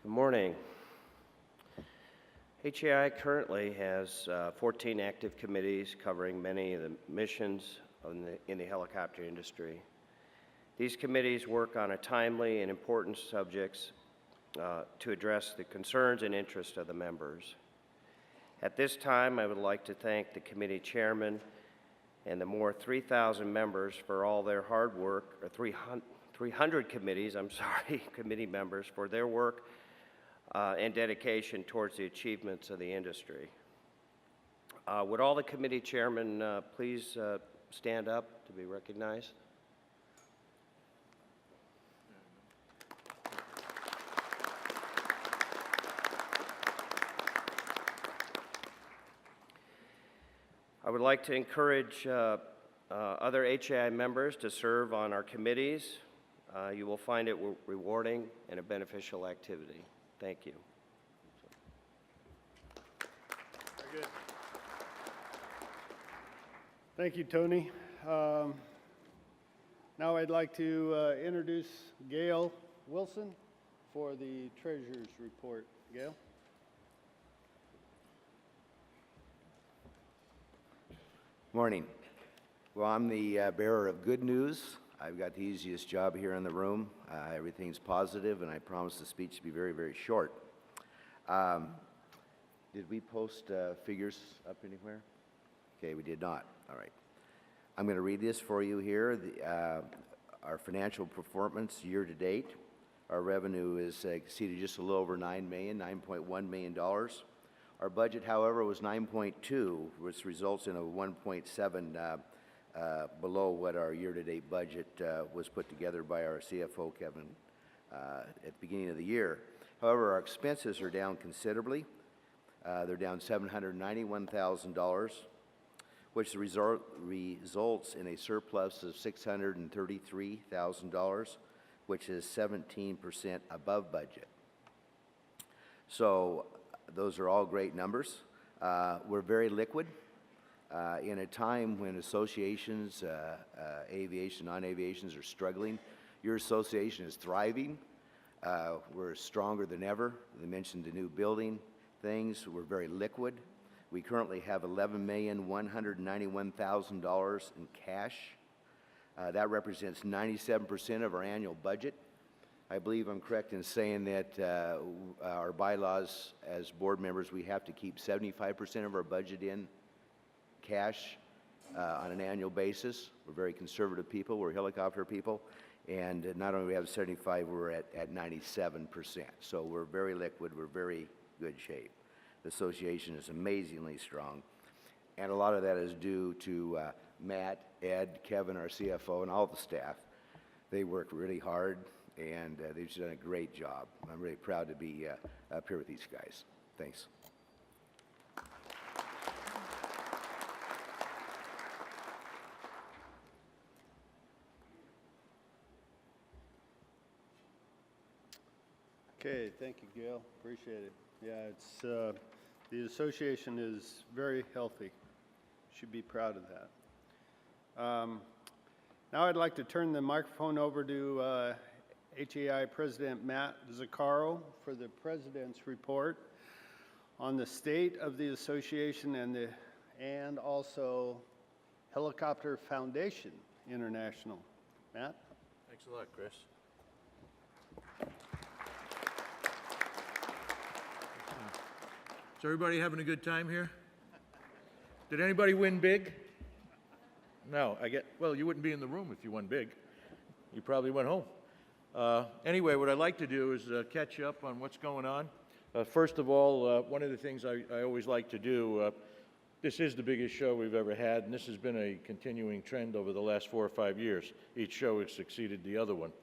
Good morning. HEI currently has 14 active committees covering many of the missions in the helicopter industry. These committees work on a timely and important subjects to address the concerns and interests of the members. At this time, I would like to thank the committee chairman and the more 3,000 members for all their hard work, or 300 committees, committee members for their work and dedication towards the achievements of the industry. Would all the committee chairmen please stand up to be recognized? I would like to encourage other HEI members to serve on our committees. You will find it rewarding and a beneficial activity. Thank you. Very good. Thank you, Tony. Now I'd like to introduce Gail Wilson for the Treasurer's Report. Gail? Morning. Well, I'm the bearer of good news. I've got the easiest job here in the room. Everything's positive, and I promise the speech to be very, very short. Did we post figures up anywhere? Okay, we did not. All right. I'm going to read this for you here. Our financial performance year to date. Our revenue is exceeded just a little over $9 million, $9.1 million. Our budget, however, was 9.2, which results in a 1.7 below what our year-to-date budget was put together by our CFO, Kevin, at the beginning of the year. However, our expenses are down considerably. They're down $791,000, which results in a surplus of $633,000, which is 17% above budget. So those are all great numbers. We're very liquid. In a time when associations, aviation, non-aviations are struggling, your association is thriving. We're stronger than ever. They mentioned the new building things. We're very liquid. We currently have $11,191,000 in cash. That represents 97% of our annual budget. I believe I'm correct in saying that our bylaws as board members, we have to keep 75% of our budget in cash on an annual basis. We're very conservative people. We're helicopter people. And not only do we have 75, we're at 97%. So we're very liquid. We're very good shape. The association is amazingly strong. And a lot of that is due to Matt, Ed, Kevin, our CFO, and all the staff. They work really hard, and they've done a great job. I'm really proud to be up here with these guys. Thanks. Okay, thank you, Gail. Appreciate it. Yeah, it's the association is very healthy. Should be proud of that. Now I'd like to turn the microphone over to HEI President Matt Zaccaro for the President's report on the state of the association and also Helicopter Foundation International. Matt? Thanks a lot, Chris. Is everybody having a good time here? Did anybody win big? No, well, you wouldn't be in the room if you won big. You probably went home. Anyway, what I'd like to do is catch you up on what's going on. First of all, one of the things I always like to do, this is the biggest show we've ever had, and this has been a continuing trend over the last 4 or 5 years. Each show has succeeded the other one.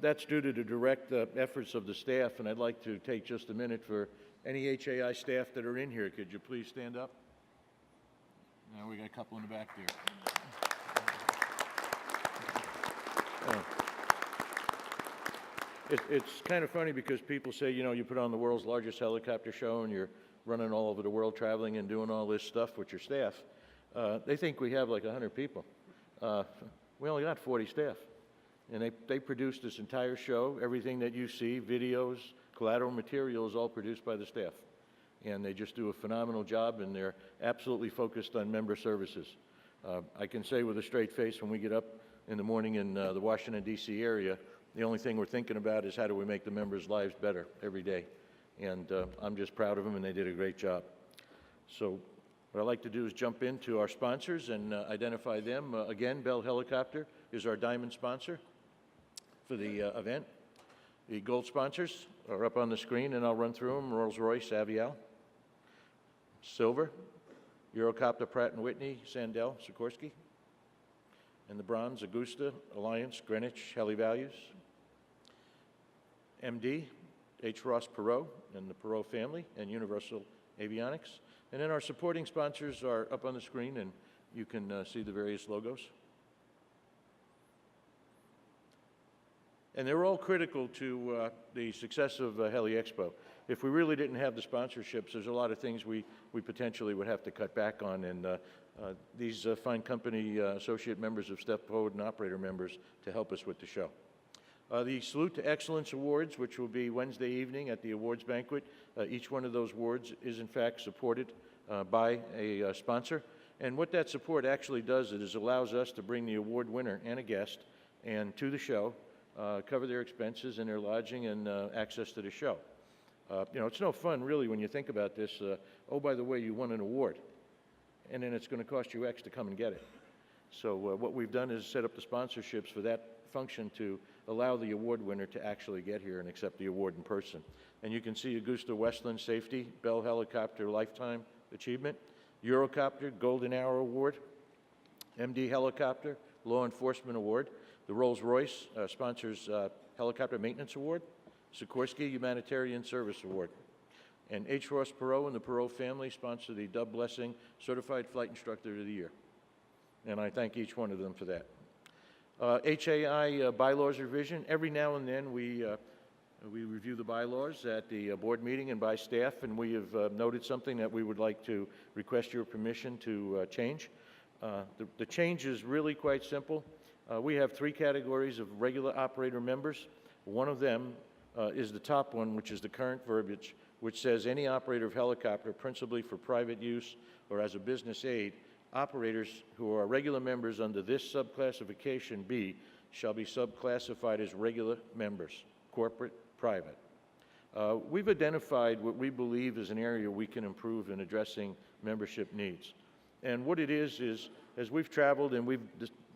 That's due to the direct efforts of the staff, and I'd like to take just a minute for any HEI staff that are in here. Could you please stand up? Now we got a couple in the back there. It's kind of funny because people say, you know, you put on the world's largest helicopter show and you're running all over the world traveling and doing all this stuff with your staff. They think we have like 100 people. We only got 40 staff. And they produced this entire show, everything that you see, videos, collateral material is all produced by the staff. And they just do a phenomenal job, and they're absolutely focused on member services. I can say with a straight face, when we get up in the morning in the Washington, D.C. area, the only thing we're thinking about is how do we make the members' lives better every day. And I'm just proud of them, and they did a great job. So what I'd like to do is jump into our sponsors and identify them. Again, Bell Helicopter is our diamond sponsor for the event. The gold sponsors are up on the screen, and I'll run through them. Rolls-Royce, Avial. Silver, Eurocopter, Pratt & Whitney, Sandell, Sikorsky. And the bronze, Augusta, Alliance, Greenwich, Heli Values. MD, H. Ross Perot and the Perot family, and Universal Avionics. And then our supporting sponsors are up on the screen, and you can see the various logos. And they're all critical to the success of HELI-EXPO. If we really didn't have the sponsorships, there's a lot of things we potentially would have to cut back on, and these fine company associate members have stepped forward and operator members to help us with the show. The Salute to Excellence Awards, which will be Wednesday evening at the awards banquet, each one of those awards is in fact supported by a sponsor. And what that support actually does is allows us to bring the award winner and a guest and to the show, cover their expenses and their lodging and access to the show. You know, it's no fun really when you think about this. Oh, by the way, you won an award, and then it's going to cost you X to come and get it. So what we've done is set up the sponsorships for that function to allow the award winner to actually get here and accept the award in person. And you can see Augusta Westland Safety, Bell Helicopter Lifetime Achievement, Eurocopter Golden Hour Award, MD Helicopter Law Enforcement Award, the Rolls-Royce sponsors Helicopter Maintenance Award, Sikorsky Humanitarian Service Award, and H. Ross Perot and the Perot family sponsor the Dub Blessing Certified Flight Instructor of the Year. And I thank each one of them for that. HAI bylaws revision. Every now and then we review the bylaws at the board meeting and by staff, and we have noted something that we would like to request your permission to change. The change is really quite simple. We have 3 categories of regular operator members. One of them is the top one, which is the current verbiage, which says any operator of helicopter, principally for private use or as a business aid, operators who are regular members under this subclassification B shall be subclassified as regular members, corporate, private. We've identified what we believe is an area we can improve in addressing membership needs. And what it is as we've traveled and we've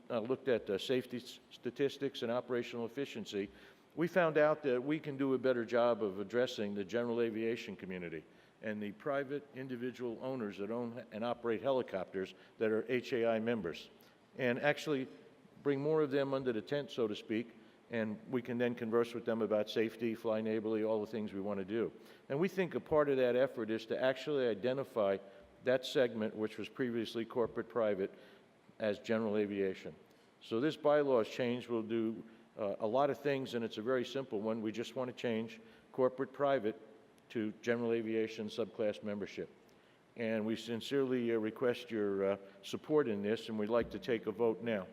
looked at safety statistics and operational efficiency, we found out that we can do a better job of addressing the general aviation community and the private individual owners that own and operate helicopters that are HAI members, and actually bring more of them under the tent, so to speak, and we can then converse with them about safety, fly neighborly, all the things we want to do. And we think a part of that effort is to actually identify that segment, which was previously corporate-private, as general aviation. So this bylaws change will do a lot of things, and it's a very simple one. We just want to change corporate-private to general aviation subclass membership. And we sincerely request your support in this, and we'd like to take a vote now.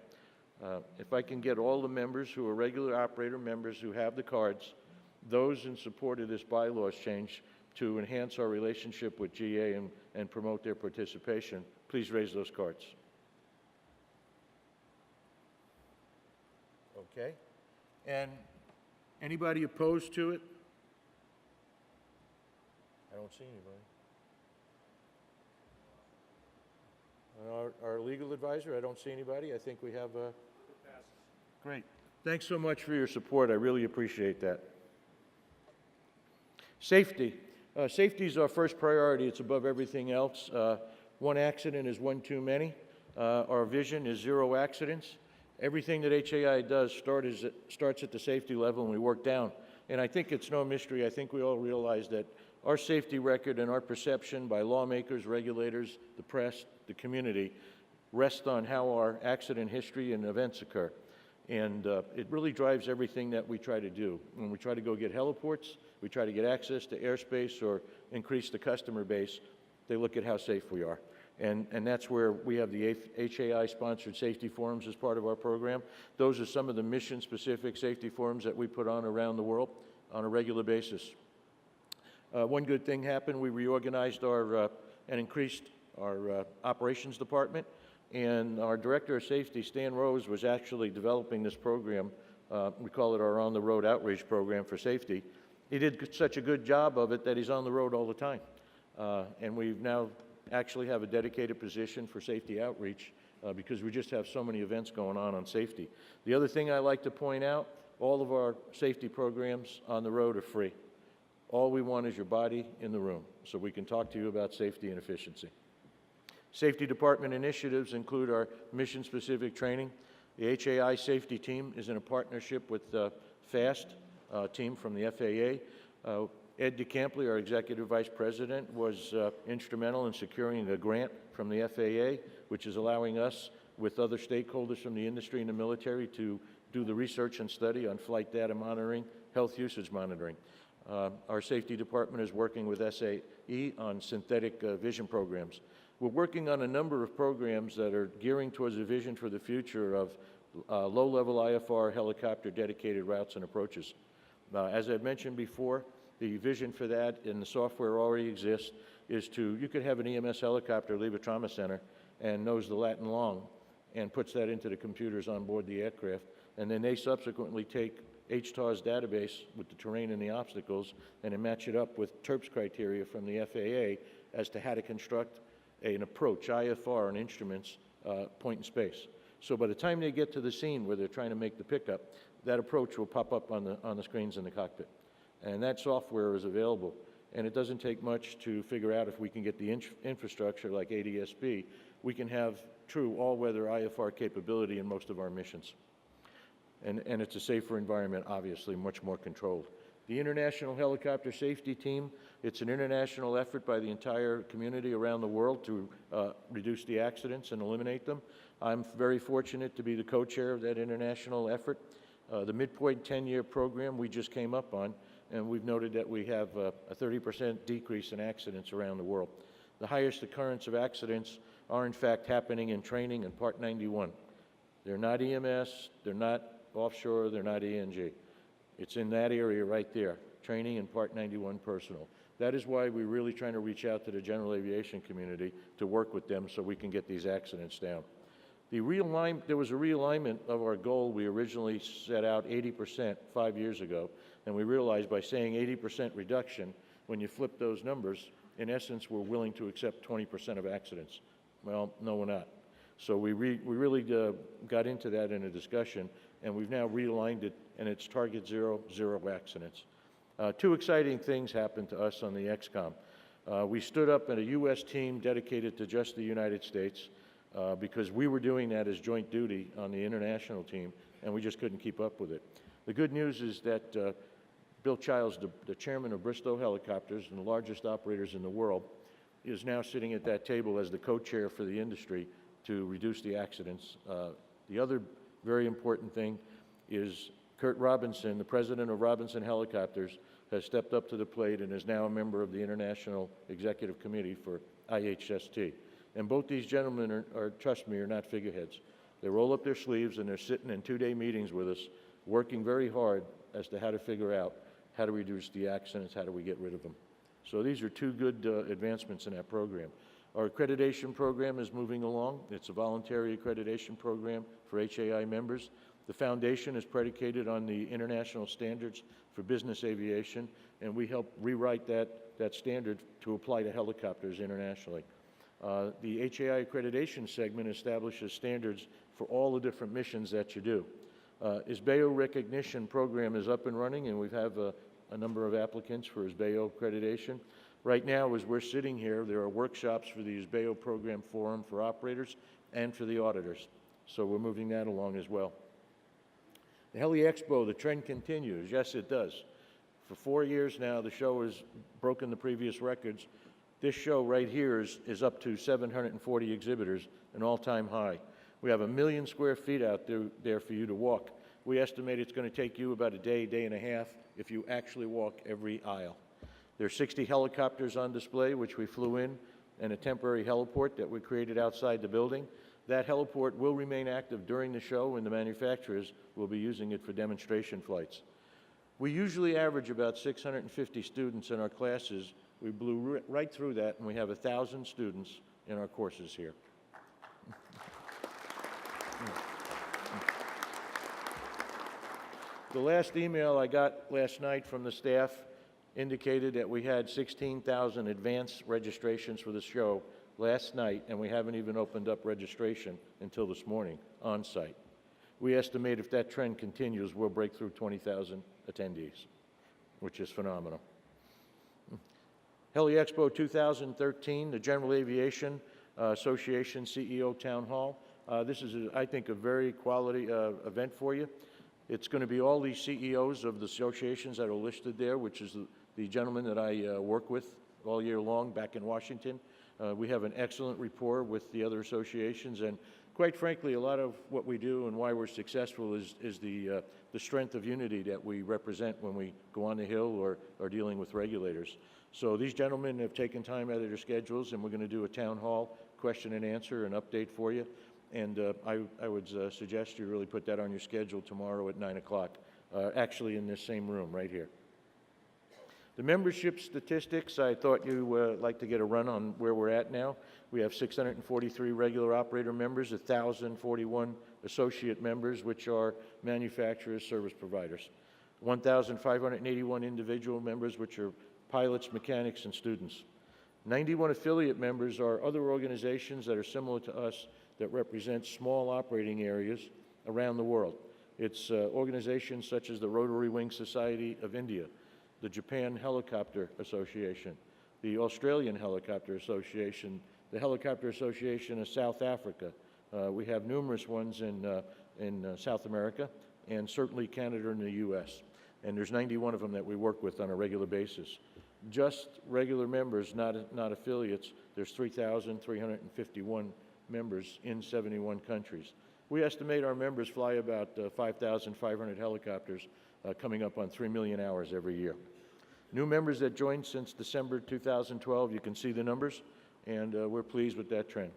If I can get all the members who are regular operator members who have the cards, those in support of this bylaws change to enhance our relationship with GA and promote their participation, please raise those cards. Okay. And anybody opposed to it? I don't see anybody. Our legal advisor, I don't see anybody. I think we have a... Great. Thanks so much for your support. I really appreciate that. Safety. Safety is our first priority. It's above everything else. One accident is one too many. Our vision is 0 accidents. Everything that HAI does starts at the safety level, and we work down. And I think it's no mystery. I think we all realize that our safety record and our perception by lawmakers, regulators, the press, the community, rest on how our accident history and events occur. And it really drives everything that we try to do. When we try to go get heliports, we try to get access to airspace or increase the customer base, they look at how safe we are. And that's where we have the HAI-sponsored safety forums as part of our program. Those are some of the mission-specific safety forums that we put on around the world on a regular basis. One good thing happened, we reorganized and increased our operations department, and our Director of Safety, Stan Rose, was actually developing this program. We call it our On the Road Outreach Program for Safety. He did such a good job of it that he's on the road all the time. And we've now actually have a dedicated position for safety outreach because we just have so many events going on safety. The other thing I like to point out, all of our safety programs on the road are free. All we want is your body in the room so we can talk to you about safety and efficiency. Safety department initiatives include our mission-specific training. The HAI safety team is in a partnership with FAST team from the FAA. Ed DeCampley, our Executive Vice President, was instrumental in securing a grant from the FAA, which is allowing us, with other stakeholders from the industry and the military, to do the research and study on flight data monitoring, health usage monitoring. Our safety department is working with SAE on synthetic vision programs. We're working on a number of programs that are gearing towards a vision for the future of low-level IFR helicopter dedicated routes and approaches. As I've mentioned before, the vision for that, and the software already exists, is you could have an EMS helicopter leave a trauma center and knows the Latin long and puts that into the computers on board the aircraft, and then they subsequently take HTAR's database with the terrain and the obstacles and then match it up with TERPS criteria from the FAA as to how to construct an approach, IFR, and instruments, point in space. So by the time they get to the scene where they're trying to make the pickup, that approach will pop up on the screens in the cockpit. And that software is available. And it doesn't take much to figure out if we can get the infrastructure like ADSB, we can have true all-weather IFR capability in most of our missions. And it's a safer environment, obviously, much more controlled. The International Helicopter Safety Team, it's an international effort by the entire community around the world to reduce the accidents and eliminate them. I'm very fortunate to be the co-chair of that international effort. The midpoint 10-year program we just came up on, and we've noted that we have a 30% decrease in accidents around the world. The highest occurrence of accidents are in fact happening in training and Part 91. They're not EMS, they're not offshore, they're not ENG. It's in that area right there, training and Part 91 personnel. That is why we're really trying to reach out to the general aviation community to work with them so we can get these accidents down. There was a realignment of our goal. We originally set out 80% 5 years ago, and we realized by saying 80% reduction, when you flip those numbers, in essence, we're willing to accept 20% of accidents. Well, no, we're not. So we really got into that in a discussion, and we've now realigned it, and it's target zero accidents. Two exciting things happened to us on the XCOM. We stood up at a U.S. team dedicated to just the United States because we were doing that as joint duty on the international team, and we just couldn't keep up with it. The good news is that Bill Childs, the chairman of Bristow Helicopters and the largest operators in the world, is now sitting at that table as the co-chair for the industry to reduce the accidents. The other very important thing is Kurt Robinson, the president of Robinson Helicopters, has stepped up to the plate and is now a member of the International Executive Committee for IHST. And both these gentlemen trust me, are not figureheads. They roll up their sleeves and they're sitting in two-day meetings with us, working very hard as to how to figure out how to reduce the accidents, how do we get rid of them. So these are two good advancements in that program. Our accreditation program is moving along. It's a voluntary accreditation program for HAI members. The foundation is predicated on the international standards for business aviation, and we help rewrite that standard to apply to helicopters internationally. The HAI accreditation segment establishes standards for all the different missions that you do. ISBEO recognition program is up and running, and we have a number of applicants for ISBEO accreditation. Right now, as we're sitting here, there are workshops for the ISBEO program forum for operators and for the auditors. So we're moving that along as well. The HELI-EXPO, the trend continues. Yes, it does. For 4 years now, the show has broken the previous records. This show right here is up to 740 exhibitors, an all-time high. We have 1 million square feet out there for you to walk. We estimate it's going to take you about a day and a half if you actually walk every aisle. There are 60 helicopters on display, which we flew in, and a temporary heliport that we created outside the building. That heliport will remain active during the show, and the manufacturers will be using it for demonstration flights. We usually average about 650 students in our classes. We blew right through that, and we have 1,000 students in our courses here. The last email I got last night from the staff indicated that we had 16,000 advance registrations for the show last night, and we haven't even opened up registration until this morning on site. We estimate if that trend continues, we'll break through 20,000 attendees, which is phenomenal. HELI-EXPO 2013, the General Aviation Association CEO Town Hall. This is, I think, a very quality event for you. It's going to be all these CEOs of the associations that are listed there, which is the gentleman that I work with all year long back in Washington. We have an excellent rapport with the other associations, and quite frankly, a lot of what we do and why we're successful is the strength of unity that we represent when we go on the Hill or are dealing with regulators. So these gentlemen have taken time out of their schedules, and we're going to do a town hall question and answer and update for you. And I would suggest you really put that on your schedule tomorrow at 9 o'clock, actually in this same room right here. The membership statistics, I thought you would like to get a run on where we're at now. We have 643 regular operator members, 1,041 associate members, which are manufacturers, service providers, 1,581 individual members, which are pilots, mechanics, and students. 91 affiliate members are other organizations that are similar to us that represent small operating areas around the world. It's organizations such as the Rotary Wing Society of India, the Japan Helicopter Association, the Australian Helicopter Association, the Helicopter Association of South Africa. We have numerous ones in South America, and certainly Canada and the U.S. And there's 91 of them that we work with on a regular basis. Just regular members, not affiliates, there's 3,351 members in 71 countries. We estimate our members fly about 5,500 helicopters, coming up on 3 million hours every year. New members that joined since December 2012, you can see the numbers, and we're pleased with that trend.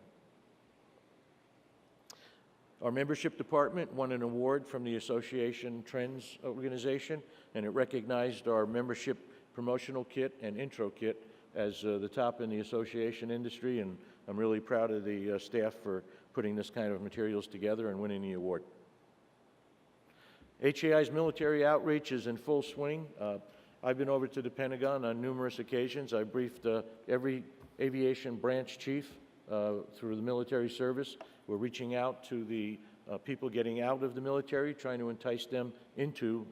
Our membership department won an award from the Association Trends organization, and it recognized our membership promotional kit and intro kit as the top in the association industry, and I'm really proud of the staff for putting this kind of materials together and winning the award. HAI's military outreach is in full swing. I've been over to the Pentagon on numerous occasions. I briefed every aviation branch chief through the military service. We're reaching out to the people getting out of the military, trying to entice them into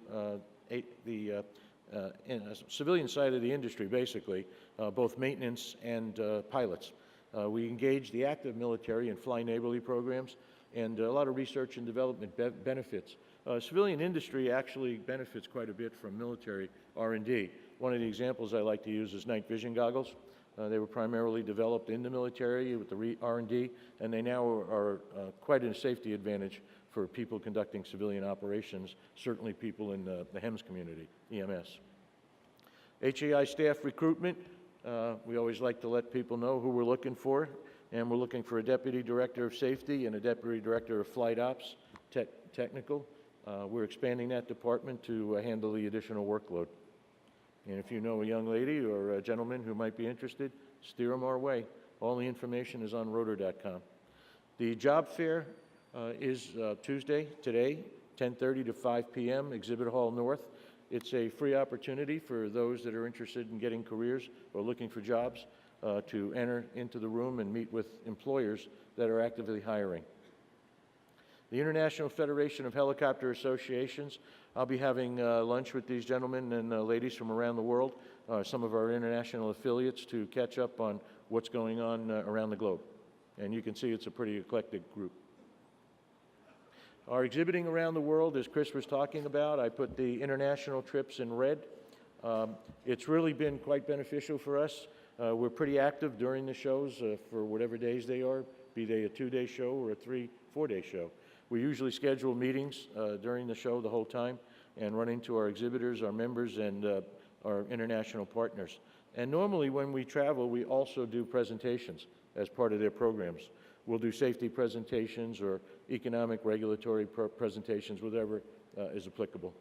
the civilian side of the industry, basically, both maintenance and pilots. We engage the active military in fly neighborly programs and a lot of research and development benefits. Civilian industry actually benefits quite a bit from military R&D. One of the examples I like to use is night vision goggles. They were primarily developed in the military with the R&D, and they now are quite a safety advantage for people conducting civilian operations, certainly people in the HEMS community, EMS. HAI staff recruitment, we always like to let people know who we're looking for, and we're looking for a Deputy Director of Safety and a Deputy Director of Flight Ops, Technical. We're expanding that department to handle the additional workload. And if you know a young lady or a gentleman who might be interested, steer them our way. All the information is on rotor.com. The job fair is Tuesday, today, 10:30 to 5 p.m., Exhibit Hall North. It's a free opportunity for those that are interested in getting careers or looking for jobs to enter into the room and meet with employers that are actively hiring. The International Federation of Helicopter Associations, I'll be having lunch with these gentlemen and ladies from around the world, some of our international affiliates, to catch up on what's going on around the globe. And you can see it's a pretty eclectic group. Our exhibiting around the world, as Chris was talking about, I put the international trips in red. It's really been quite beneficial for us. We're pretty active during the shows for whatever days they are, be they a 2-day show or a 3-4-day show. We usually schedule meetings during the show the whole time and run into our exhibitors, our members, and our international partners. And normally when we travel, we also do presentations as part of their programs. We'll do safety presentations or economic regulatory presentations, whatever is applicable.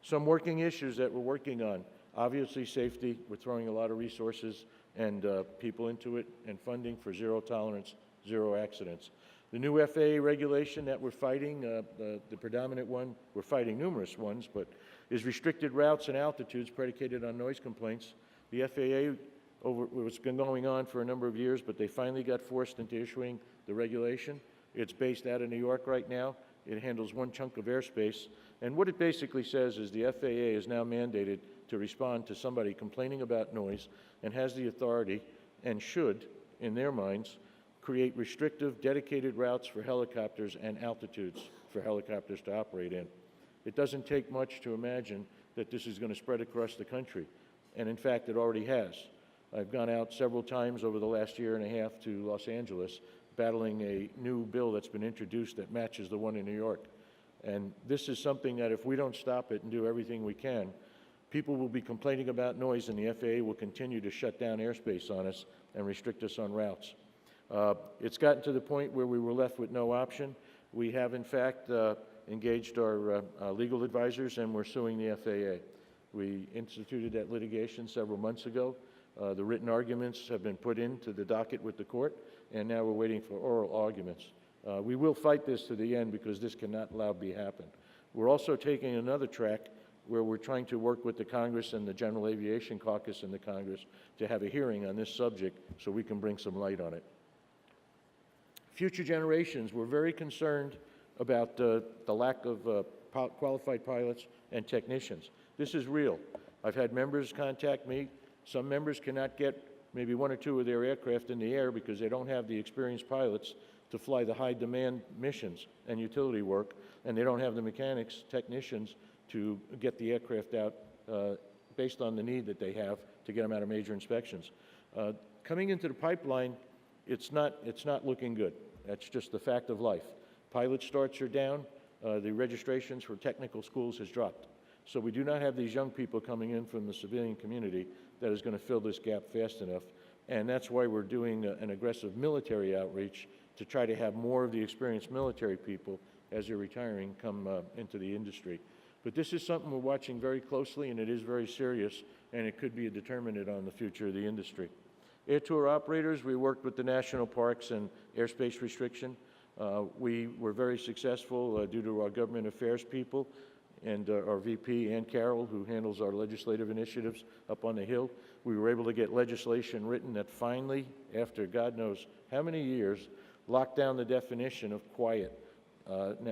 Some working issues that we're working on. Obviously, safety. We're throwing a lot of resources and people into it, and funding for zero tolerance, zero accidents. The new FAA regulation that we're fighting, the predominant one, we're fighting numerous ones, but is restricted routes and altitudes predicated on noise complaints. The FAA, it's been going on for a number of years, but they finally got forced into issuing the regulation. It's based out of New York right now. It handles one chunk of airspace. And what it basically says is the FAA is now mandated to respond to somebody complaining about noise and has the authority and should, in their minds, create restrictive, dedicated routes for helicopters and altitudes for helicopters to operate in. It doesn't take much to imagine that this is going to spread across the country. And in fact, it already has. I've gone out several times over the last year and a half to Los Angeles battling a new bill that's been introduced that matches the one in New York. And this is something that if we don't stop it and do everything we can, people will be complaining about noise and the FAA will continue to shut down airspace on us and restrict us on routes. It's gotten to the point where we were left with no option. We have, in fact, engaged our legal advisors and we're suing the FAA. We instituted that litigation several months ago. The written arguments have been put into the docket with the court, and now we're waiting for oral arguments. We will fight this to the end because this cannot allow to happen. We're also taking another track where we're trying to work with the Congress and the General Aviation Caucus in the Congress to have a hearing on this subject so we can bring some light on it. Future generations, we're very concerned about the lack of qualified pilots and technicians. This is real. I've had members contact me. Some members cannot get maybe one or two of their aircraft in the air because they don't have the experienced pilots to fly the high-demand missions and utility work, and they don't have the mechanics, technicians, to get the aircraft out based on the need that they have to get them out of major inspections. Coming into the pipeline, it's not looking good. That's just the fact of life. Pilot starts are down. The registrations for technical schools has dropped. So we do not have these young people coming in from the civilian community that is going to fill this gap fast enough. And that's why we're doing an aggressive military outreach to try to have more of the experienced military people as they're retiring come into the industry. But this is something we're watching very closely, and it is very serious, and it could be a determinant on the future of the industry. Air tour operators, we worked with the national parks and airspace restriction. We were very successful due to our government affairs people and our VP, Ann Carroll, who handles our legislative initiatives up on the Hill. We were able to get legislation written that finally, after God knows how many years, locked down the definition of quiet,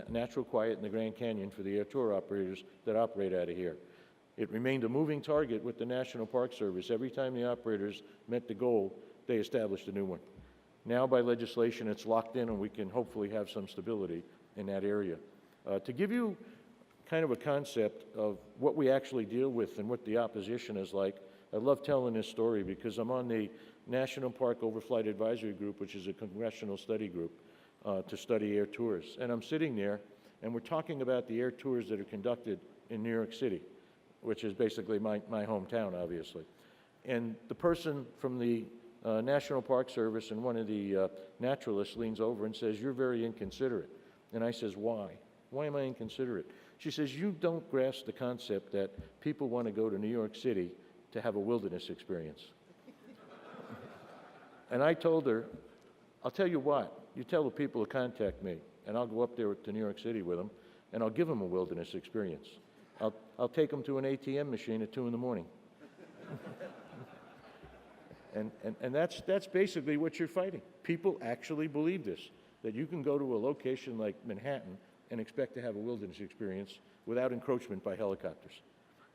natural quiet in the Grand Canyon for the air tour operators that operate out of here. It remained a moving target with the National Park Service. Every time the operators met the goal, they established a new one. Now, by legislation, it's locked in, and we can hopefully have some stability in that area. To give you kind of a concept of what we actually deal with and what the opposition is like, I love telling this story because I'm on the National Park Overflight Advisory Group, which is a congressional study group to study air tours. And I'm sitting there, and we're talking about the air tours that are conducted in New York City, which is basically my hometown, obviously. And the person from the National Park Service and one of the naturalists leans over and says, "You're very inconsiderate." And I says, "Why? Why am I inconsiderate?" She says, "You don't grasp the concept that people want to go to New York City to have a wilderness experience." And I told her, "I'll tell you what, you tell the people to contact me, and I'll go up there to New York City with them, and I'll give them a wilderness experience. I'll take them to an ATM machine at 2 in the morning." And that's basically what you're fighting. People actually believe this, that you can go to a location like Manhattan and expect to have a wilderness experience without encroachment by helicopters.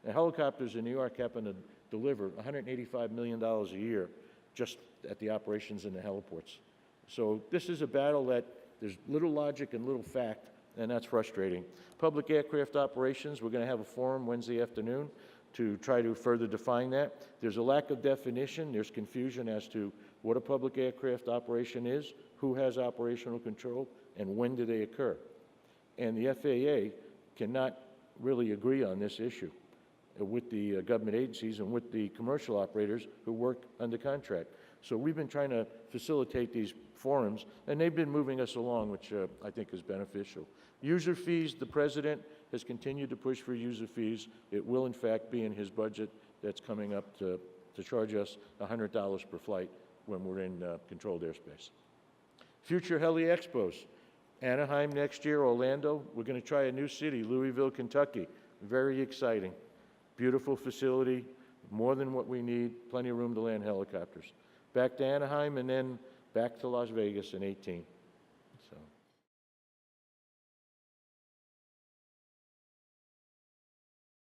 Now, helicopters in New York happen to deliver $185 million a year just at the operations in the heliports. So this is a battle that there's little logic and little fact, and that's frustrating. Public aircraft operations, we're going to have a forum Wednesday afternoon to try to further define that. There's a lack of definition. There's confusion as to what a public aircraft operation is, who has operational control, and when do they occur. And the FAA cannot really agree on this issue with the government agencies and with the commercial operators who work under contract. So we've been trying to facilitate these forums, and they've been moving us along, which I think is beneficial. User fees, the president has continued to push for user fees. It will, in fact, be in his budget that's coming up to charge us $100 per flight when we're in controlled airspace. Future Heli-Expos. Anaheim next year, Orlando. We're going to try a new city, Louisville, Kentucky. Very exciting. Beautiful facility, more than what we need, plenty of room to land helicopters. Back to Anaheim and then back to Las Vegas in 18.